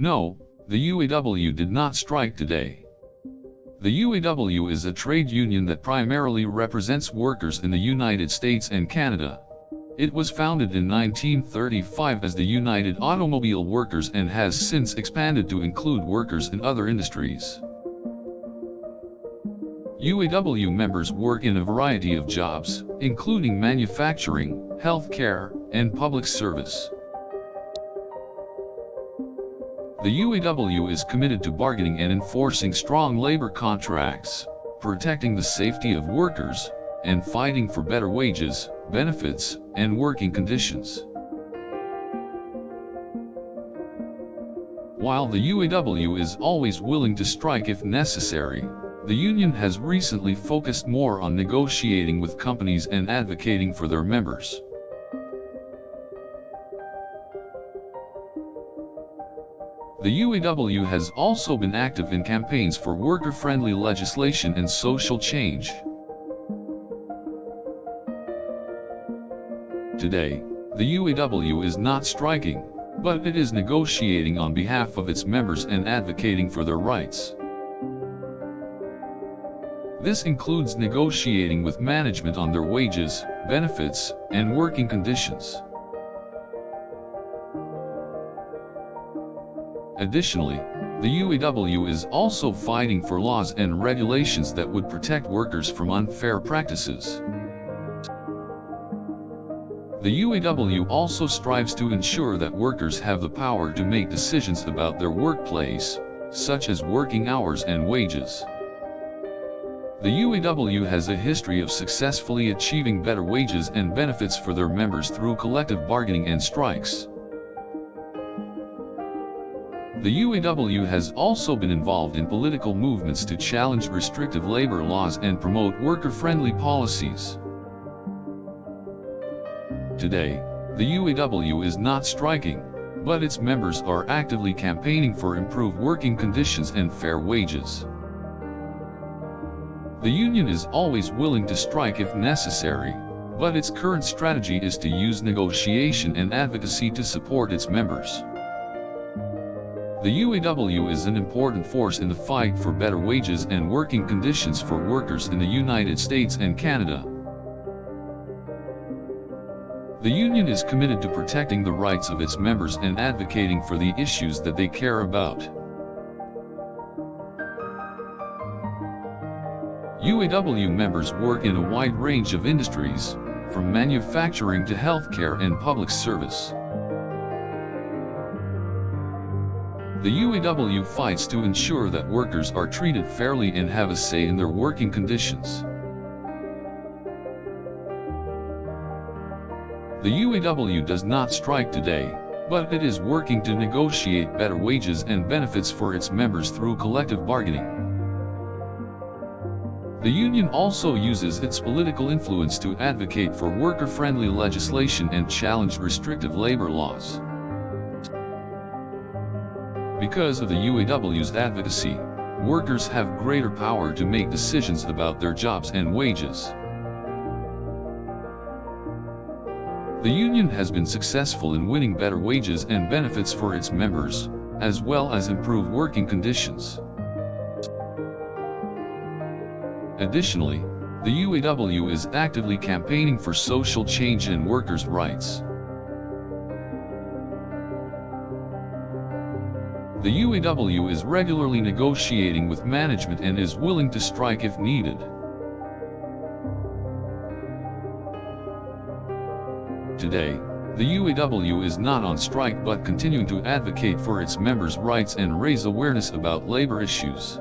No, the UAW did not strike today. The UAW is a trade union that primarily represents workers in the United States and Canada. It was founded in 1935 as the United Automobile Workers and has since expanded to include workers in other industries. UAW members work in a variety of jobs, including manufacturing, healthcare, and public service. The UAW is committed to bargaining and enforcing strong labor contracts, protecting the safety of workers, and fighting for better wages, benefits, and working conditions. While the UAW is always willing to strike if necessary, the union has recently focused more on negotiating with companies and advocating for their members. The UAW has also been active in campaigns for worker-friendly legislation and social change. Today, the UAW is not striking, but it is negotiating on behalf of its members and advocating for their rights. This includes negotiating with management on their wages, benefits, and working conditions. Additionally, the UAW is also fighting for laws and regulations that would protect workers from unfair practices. The UAW also strives to ensure that workers have the power to make decisions about their workplace, such as working hours and wages. The UAW has a history of successfully achieving better wages and benefits for their members through collective bargaining and strikes. The UAW has also been involved in political movements to challenge restrictive labor laws and promote worker-friendly policies. Today, the UAW is not striking, but its members are actively campaigning for improved working conditions and fair wages. The union is always willing to strike if necessary, but its current strategy is to use negotiation and advocacy to support its members. The UAW is an important force in the fight for better wages and working conditions for workers in the United States and Canada. The union is committed to protecting the rights of its members and advocating for the issues that they care about. UAW members work in a wide range of industries, from manufacturing to healthcare and public service. The UAW fights to ensure that workers are treated fairly and have a say in their working conditions. The UAW does not strike today, but it is working to negotiate better wages and benefits for its members through collective bargaining. The union also uses its political influence to advocate for worker-friendly legislation and challenge restrictive labor laws. Because of the UAW's advocacy, workers have greater power to make decisions about their jobs and wages. The union has been successful in winning better wages and benefits for its members, as well as improved working conditions. Additionally, the UAW is actively campaigning for social change and workers' rights. The UAW is regularly negotiating with management and is willing to strike if needed. Today, the UAW is not on strike but continuing to advocate for its members' rights and raise awareness about labor issues.